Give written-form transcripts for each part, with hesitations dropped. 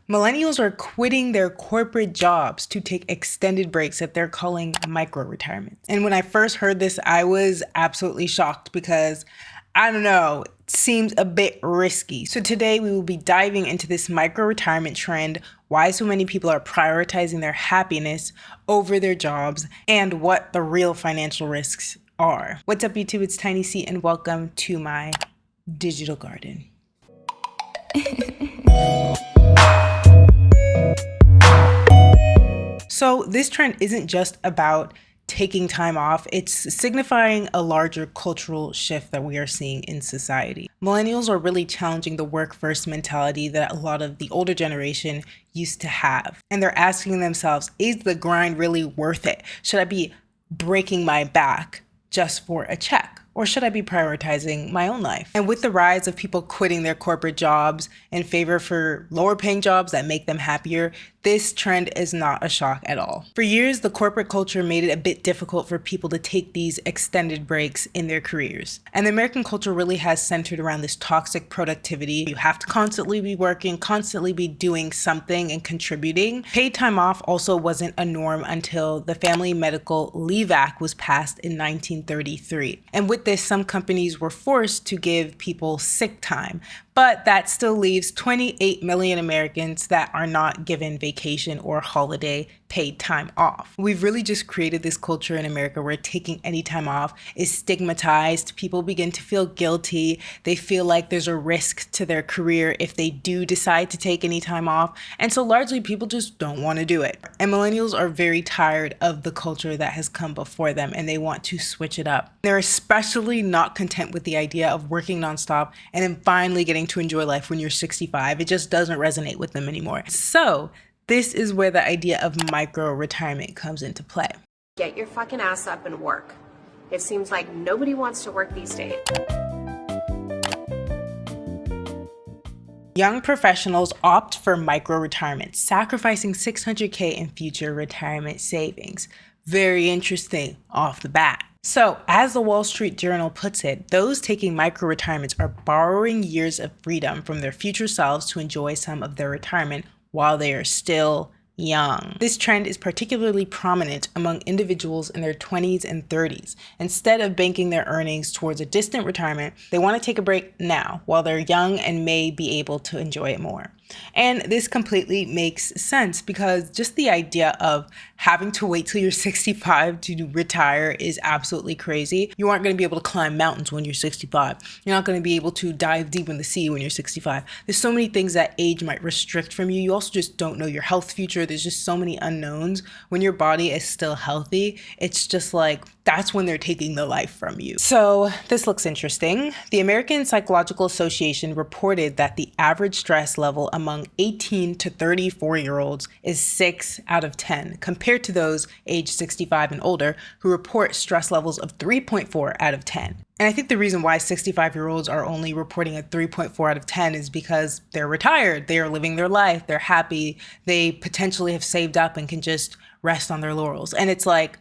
Millennials are quitting their corporate jobs to take extended breaks that they're calling micro-retirement. And when I first heard this, I was absolutely shocked because, I don't know, it seems a bit risky. So today we will be diving into this micro-retirement trend, why so many people are prioritizing their happiness over their jobs, and what the real financial risks are. What's up, YouTube? It's Tiny C, and welcome to my digital garden. So this trend isn't just about taking time off, it's signifying a larger cultural shift that we are seeing in society. Millennials are really challenging the work-first mentality that a lot of the older generation used to have. And they're asking themselves, is the grind really worth it? Should I be breaking my back just for a check? Or should I be prioritizing my own life? And with the rise of people quitting their corporate jobs in favor for lower paying jobs that make them happier, this trend is not a shock at all. For years, the corporate culture made it a bit difficult for people to take these extended breaks in their careers. And the American culture really has centered around this toxic productivity. You have to constantly be working, constantly be doing something and contributing. Paid time off also wasn't a norm until the Family Medical Leave Act was passed in 1933. And with this, some companies were forced to give people sick time, but that still leaves 28 million Americans that are not given vacation or holiday paid time off. We've really just created this culture in America where taking any time off is stigmatized. People begin to feel guilty. They feel like there's a risk to their career if they do decide to take any time off. And so largely people just don't want to do it. And millennials are very tired of the culture that has come before them, and they want to switch it up. They're especially not content with the idea of working nonstop and then finally getting to enjoy life when you're 65. It just doesn't resonate with them anymore. So this is where the idea of micro-retirement comes into play. Get your fucking ass up and work. It seems like nobody wants to work these days. Young professionals opt for micro-retirement, sacrificing $600K in future retirement savings. Very interesting off the bat. So, as the Wall Street Journal puts it, those taking micro-retirements are borrowing years of freedom from their future selves to enjoy some of their retirement while they are still young. This trend is particularly prominent among individuals in their 20s and 30s. Instead of banking their earnings towards a distant retirement, they want to take a break now while they're young and may be able to enjoy it more. And this completely makes sense because just the idea of having to wait till you're 65 to retire is absolutely crazy. You aren't going to be able to climb mountains when you're 65. You're not going to be able to dive deep in the sea when you're 65. There's so many things that age might restrict from you. You also just don't know your health future. There's just so many unknowns. When your body is still healthy, it's just like that's when they're taking the life from you. So this looks interesting. The American Psychological Association reported that the average stress level among 18 to 34-year-olds is 6 out of 10, compared to those aged 65 and older who report stress levels of 3.4 out of 10. And I think the reason why 65-year-olds are only reporting a 3.4 out of 10 is because they're retired, they are living their life, they're happy, they potentially have saved up and can just rest on their laurels. And it's like,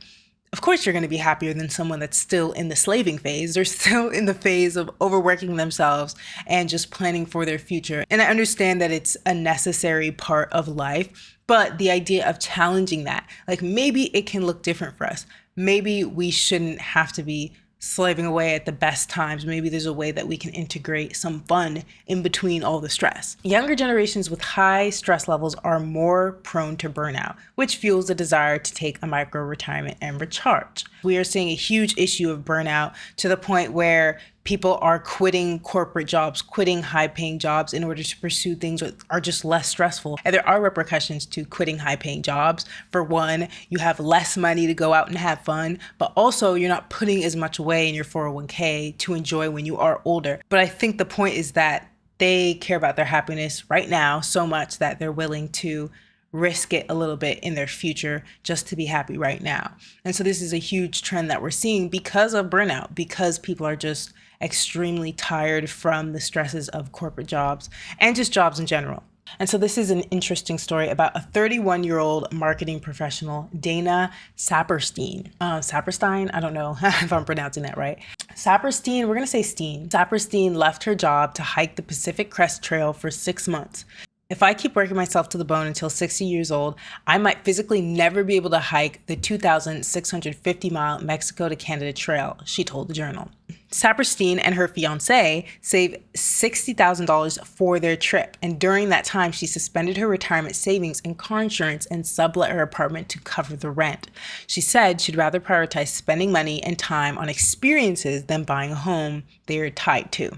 of course you're going to be happier than someone that's still in the slaving phase. They're still in the phase of overworking themselves and just planning for their future. And I understand that it's a necessary part of life, but the idea of challenging that, like maybe it can look different for us. Maybe we shouldn't have to be slaving away at the best times. Maybe there's a way that we can integrate some fun in between all the stress. Younger generations with high stress levels are more prone to burnout, which fuels the desire to take a micro-retirement and recharge. We are seeing a huge issue of burnout to the point where people are quitting corporate jobs, quitting high-paying jobs in order to pursue things that are just less stressful. And there are repercussions to quitting high-paying jobs. For one, you have less money to go out and have fun, but also you're not putting as much away in your 401k to enjoy when you are older. But I think the point is that they care about their happiness right now so much that they're willing to risk it a little bit in their future just to be happy right now. And so this is a huge trend that we're seeing because of burnout, because people are just extremely tired from the stresses of corporate jobs and just jobs in general. And so this is an interesting story about a 31-year-old marketing professional, Dana Saperstein. Saperstein? I don't know if I'm pronouncing that right. Saperstein, we're going to say Steen. Saperstein left her job to hike the Pacific Crest Trail for 6 months. If I keep working myself to the bone until 60 years old, I might physically never be able to hike the 2,650-mile Mexico to Canada trail, she told the Journal. Saperstein and her fiancé saved $60,000 for their trip, and during that time, she suspended her retirement savings and car insurance and sublet her apartment to cover the rent. She said she'd rather prioritize spending money and time on experiences than buying a home they are tied to.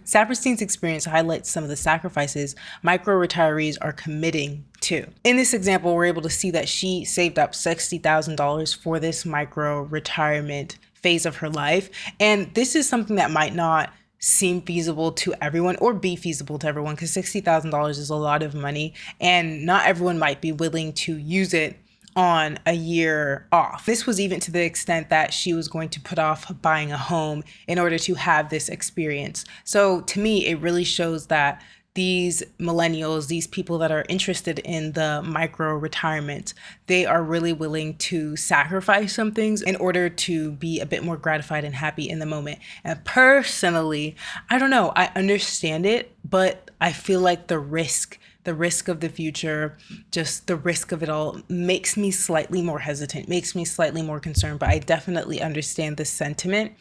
Saperstein's experience highlights some of the sacrifices micro-retirees are committing to. In this example, we're able to see that she saved up $60,000 for this micro-retirement phase of her life. And this is something that might not seem feasible to everyone or be feasible to everyone, because $60,000 is a lot of money and not everyone might be willing to use it on a year off. This was even to the extent that she was going to put off buying a home in order to have this experience. So to me, it really shows that these millennials, these people that are interested in the micro retirement, they are really willing to sacrifice some things in order to be a bit more gratified and happy in the moment. And personally, I don't know, I understand it, but I feel like the risk of the future, just the risk of it all makes me slightly more hesitant, makes me slightly more concerned, but I definitely understand the sentiment.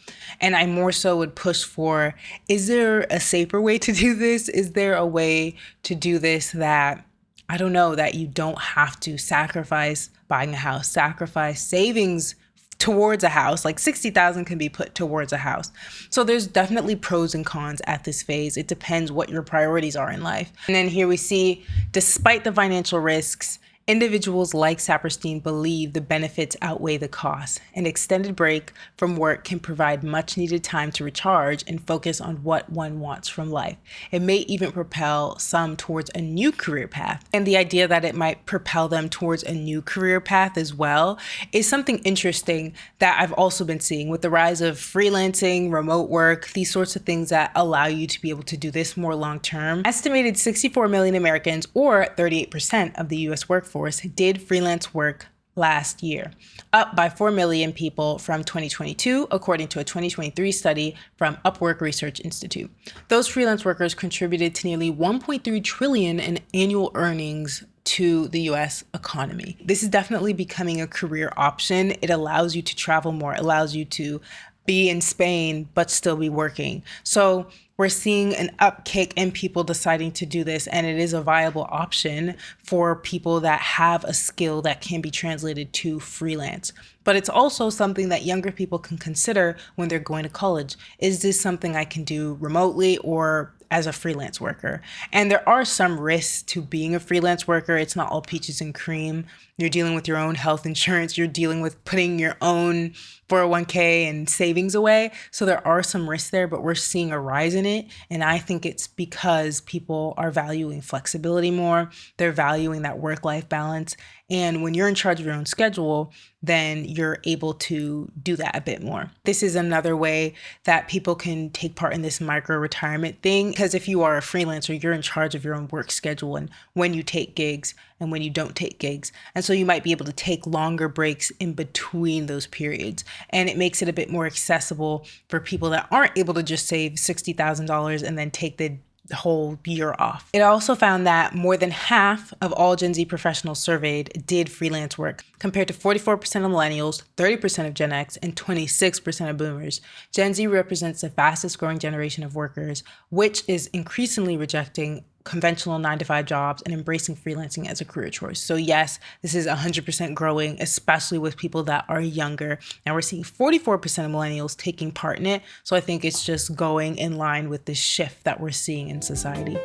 And I more so would push for, is there a safer way to do this? Is there a way to do this that, I don't know, that you don't have to sacrifice buying a house, sacrifice savings towards a house? Like 60,000 can be put towards a house. So there's definitely pros and cons at this phase. It depends what your priorities are in life. And then here we see, despite the financial risks, individuals like Saperstein believe the benefits outweigh the costs. An extended break from work can provide much needed time to recharge and focus on what one wants from life. It may even propel some towards a new career path. And the idea that it might propel them towards a new career path as well is something interesting that I've also been seeing with the rise of freelancing, remote work, these sorts of things that allow you to be able to do this more long term. Estimated 64 million Americans, or 38% of the US workforce, did freelance work last year, up by 4 million people from 2022, according to a 2023 study from Upwork Research Institute. Those freelance workers contributed to nearly 1.3 trillion in annual earnings to the US economy. This is definitely becoming a career option. It allows you to travel more, allows you to be in Spain, but still be working. So we're seeing an upkick in people deciding to do this, and it is a viable option for people that have a skill that can be translated to freelance. But it's also something that younger people can consider when they're going to college. Is this something I can do remotely or as a freelance worker? And there are some risks to being a freelance worker. It's not all peaches and cream. You're dealing with your own health insurance. You're dealing with putting your own 401k and savings away. So there are some risks there, but we're seeing a rise in it. And I think it's because people are valuing flexibility more. They're valuing that work-life balance. And when you're in charge of your own schedule, then you're able to do that a bit more. This is another way that people can take part in this micro retirement thing, because if you are a freelancer, you're in charge of your own work schedule and when you take gigs and when you don't take gigs. And so you might be able to take longer breaks in between those periods. And it makes it a bit more accessible for people that aren't able to just save $60,000 and then take the whole year off. It also found that more than half of all Gen Z professionals surveyed did freelance work, compared to 44% of millennials, 30% of Gen X, and 26% of boomers. Gen Z represents the fastest growing generation of workers, which is increasingly rejecting conventional 9-to-5 jobs and embracing freelancing as a career choice. So yes, this is 100% growing, especially with people that are younger. And we're seeing 44% of millennials taking part in it. So I think it's just going in line with this shift that we're seeing in society.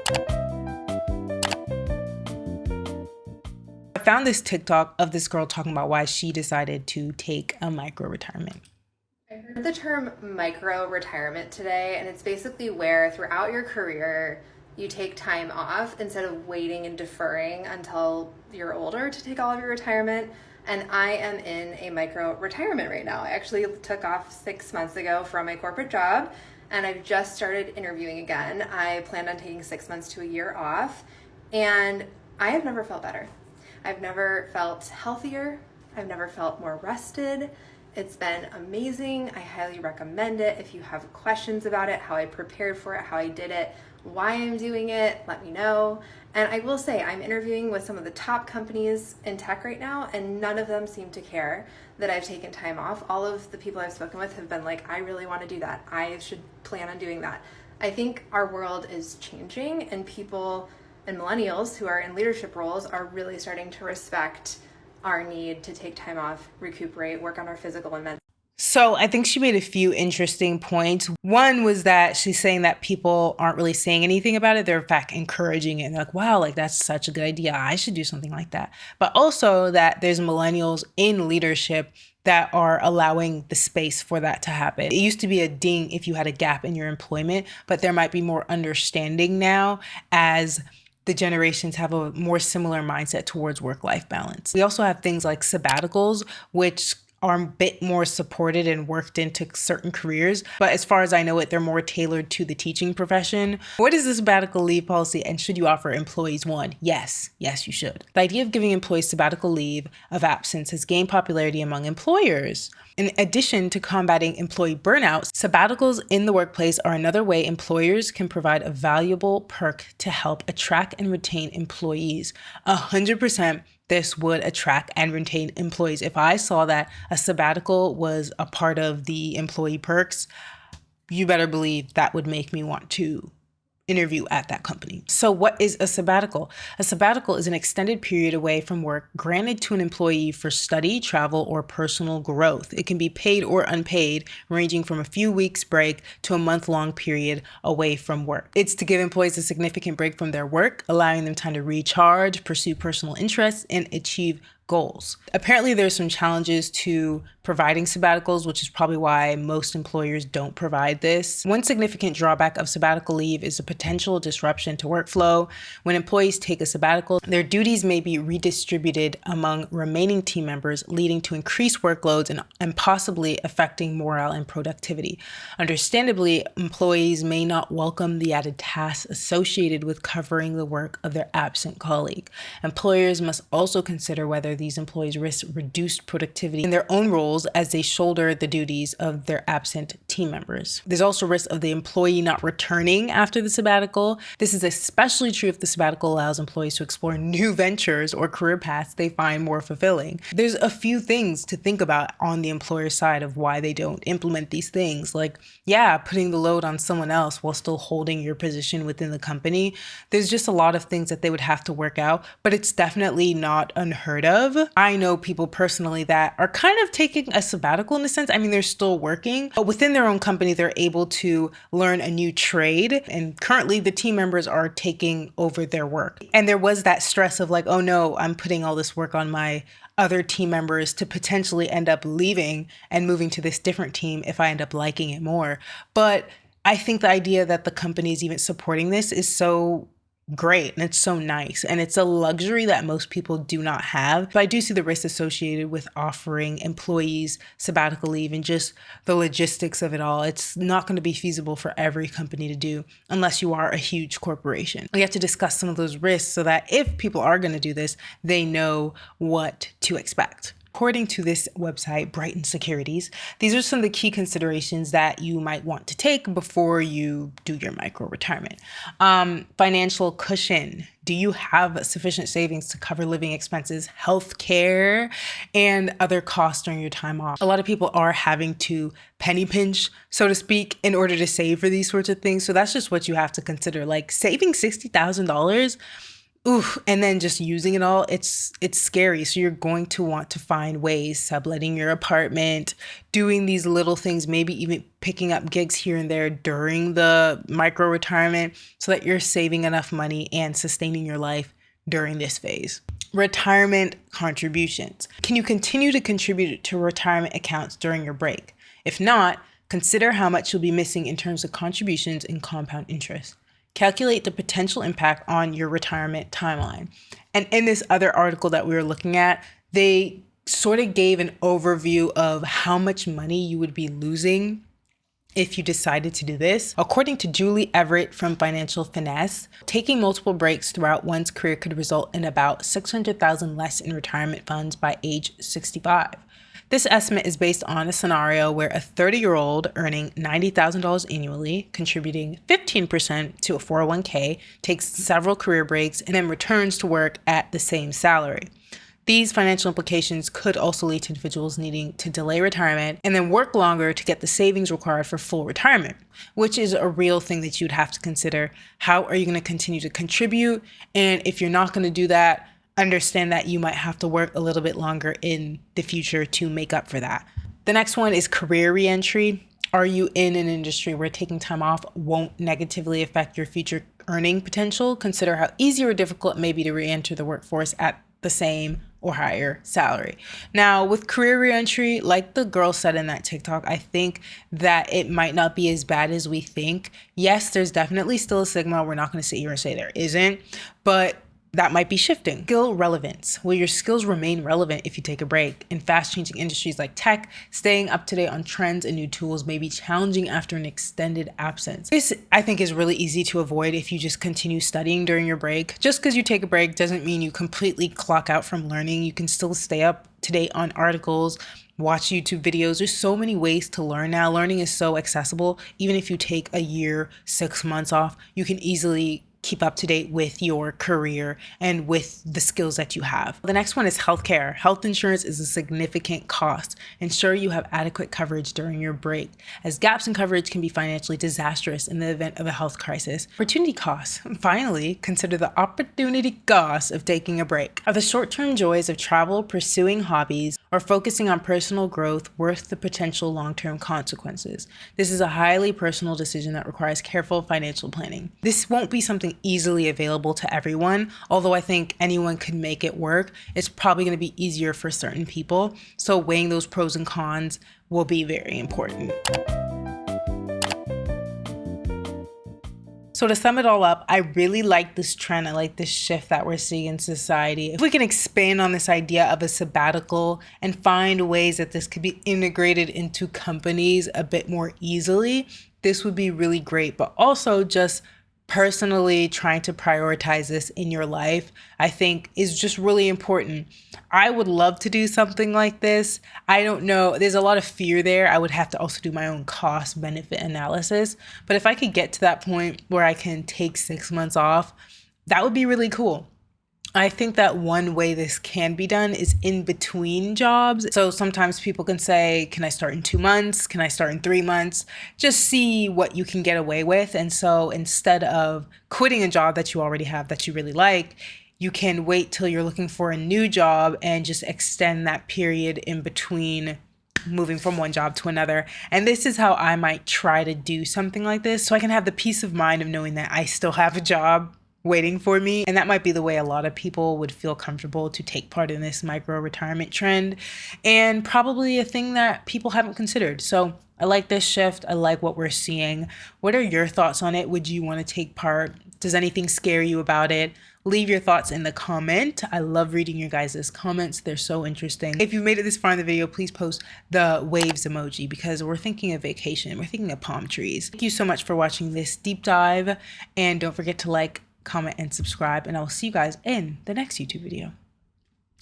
I found this TikTok of this girl talking about why she decided to take a micro retirement. I heard the term micro retirement today, and it's basically where throughout your career, you take time off instead of waiting and deferring until you're older to take all of your retirement. And I am in a micro retirement right now. I actually took off 6 months ago from my corporate job, and I've just started interviewing again. I planned on taking 6 months to a year off, and I have never felt better. I've never felt healthier. I've never felt more rested. It's been amazing. I highly recommend it. If you have questions about it, how I prepared for it, how I did it, why I'm doing it, let me know. And I will say, I'm interviewing with some of the top companies in tech right now, and none of them seem to care that I've taken time off. All of the people I've spoken with have been like, I really want to do that. I should plan on doing that. I think our world is changing, and people and millennials who are in leadership roles are really starting to respect our need to take time off, recuperate, work on our physical and mental. So I think she made a few interesting points. One was that she's saying that people aren't really saying anything about it. They're in fact encouraging it. And they're like, wow, like that's such a good idea. I should do something like that. But also that there's millennials in leadership that are allowing the space for that to happen. It used to be a ding if you had a gap in your employment, but there might be more understanding now as the generations have a more similar mindset towards work-life balance. We also have things like sabbaticals, which are a bit more supported and worked into certain careers. But as far as I know it, they're more tailored to the teaching profession. What is the sabbatical leave policy, and should you offer employees one? Yes, you should. The idea of giving employees sabbatical leave of absence has gained popularity among employers. In addition to combating employee burnout, sabbaticals in the workplace are another way employers can provide a valuable perk to help attract and retain employees. 100% this would attract and retain employees. If I saw that a sabbatical was a part of the employee perks, you better believe that would make me want to interview at that company. So what is a sabbatical? A sabbatical is an extended period away from work granted to an employee for study, travel, or personal growth. It can be paid or unpaid, ranging from a few weeks break to a month-long period away from work. It's to give employees a significant break from their work, allowing them time to recharge, pursue personal interests, and achieve goals. Apparently there's some challenges to providing sabbaticals, which is probably why most employers don't provide this. One significant drawback of sabbatical leave is the potential disruption to workflow. When employees take a sabbatical, their duties may be redistributed among remaining team members, leading to increased workloads and possibly affecting morale and productivity. Understandably, employees may not welcome the added tasks associated with covering the work of their absent colleague. Employers must also consider whether these employees risk reduced productivity in their own roles as they shoulder the duties of their absent team members. There's also risk of the employee not returning after the sabbatical. This is especially true if the sabbatical allows employees to explore new ventures or career paths they find more fulfilling. There's a few things to think about on the employer side of why they don't implement these things. Like, yeah, putting the load on someone else while still holding your position within the company. There's just a lot of things that they would have to work out, but it's definitely not unheard of. I know people personally that are kind of taking a sabbatical in a sense. I mean, they're still working, but within their own company, they're able to learn a new trade. And currently the team members are taking over their work. And there was that stress of like, oh no, I'm putting all this work on my other team members to potentially end up leaving and moving to this different team if I end up liking it more. But I think the idea that the company is even supporting this is so great and it's so nice, and it's a luxury that most people do not have. But I do see the risks associated with offering employees sabbatical leave and just the logistics of it all. It's not going to be feasible for every company to do unless you are a huge corporation. We have to discuss some of those risks so that if people are going to do this, they know what to expect. According to this website, Brighton Securities, these are some of the key considerations that you might want to take before you do your micro retirement. Financial cushion. Do you have sufficient savings to cover living expenses, health care, and other costs during your time off? A lot of people are having to penny pinch, so to speak, in order to save for these sorts of things. So that's just what you have to consider. Like saving $60,000, and then just using it all, it's scary. So you're going to want to find ways, subletting your apartment, doing these little things, maybe even picking up gigs here and there during the micro retirement so that you're saving enough money and sustaining your life during this phase. Retirement contributions. Can you continue to contribute to retirement accounts during your break? If not, consider how much you'll be missing in terms of contributions and compound interest. Calculate the potential impact on your retirement timeline. And in this other article that we were looking at, they sort of gave an overview of how much money you would be losing if you decided to do this. According to Julie Everett from Financial Finesse, taking multiple breaks throughout one's career could result in about $600,000 less in retirement funds by age 65. This estimate is based on a scenario where a 30-year-old earning $90,000 annually, contributing 15% to a 401k, takes several career breaks, and then returns to work at the same salary. These financial implications could also lead to individuals needing to delay retirement and then work longer to get the savings required for full retirement, which is a real thing that you'd have to consider. How are you going to continue to contribute? And if you're not going to do that, understand that you might have to work a little bit longer in the future to make up for that. The next one is career reentry. Are you in an industry where taking time off won't negatively affect your future earning potential? Consider how easy or difficult it may be to reenter the workforce at the same or higher salary. Now, with career reentry, like the girl said in that TikTok, I think that it might not be as bad as we think. Yes, there's definitely still a stigma. We're not going to sit here and say there isn't, but that might be shifting. Skill relevance. Will your skills remain relevant if you take a break? In fast-changing industries like tech, staying up to date on trends and new tools may be challenging after an extended absence. This, I think, is really easy to avoid if you just continue studying during your break. Just because you take a break doesn't mean you completely clock out from learning. You can still stay up to date on articles, watch YouTube videos. There's so many ways to learn now. Learning is so accessible. Even if you take a year, 6 months off, you can easily keep up to date with your career and with the skills that you have. The next one is healthcare. Health insurance is a significant cost. Ensure you have adequate coverage during your break, as gaps in coverage can be financially disastrous in the event of a health crisis. Opportunity costs. Finally, consider the opportunity cost of taking a break. Are the short-term joys of travel, pursuing hobbies, or focusing on personal growth worth the potential long-term consequences? This is a highly personal decision that requires careful financial planning. This won't be something easily available to everyone, although I think anyone could make it work. It's probably going to be easier for certain people. So weighing those pros and cons will be very important. So to sum it all up, I really like this trend. I like this shift that we're seeing in society. If we can expand on this idea of a sabbatical and find ways that this could be integrated into companies a bit more easily, this would be really great. But also just personally trying to prioritize this in your life, I think is just really important. I would love to do something like this. I don't know. There's a lot of fear there. I would have to also do my own cost benefit analysis. But if I could get to that point where I can take 6 months off, that would be really cool. I think that one way this can be done is in between jobs. So sometimes people can say, can I start in 2 months? Can I start in 3 months? Just see what you can get away with. And so instead of quitting a job that you already have that you really like, you can wait till you're looking for a new job and just extend that period in between moving from one job to another. And this is how I might try to do something like this, so I can have the peace of mind of knowing that I still have a job waiting for me. And that might be the way a lot of people would feel comfortable to take part in this micro retirement trend, and probably a thing that people haven't considered. So I like this shift. I like what we're seeing. What are your thoughts on it? Would you want to take part? Does anything scare you about it? Leave your thoughts in the comment. I love reading your guys' comments. They're so interesting. If you've made it this far in the video, please post the waves emoji, because we're thinking of vacation. We're thinking of palm trees. Thank you so much for watching this deep dive. And don't forget to like, comment, and subscribe. And I will see you guys in the next YouTube video.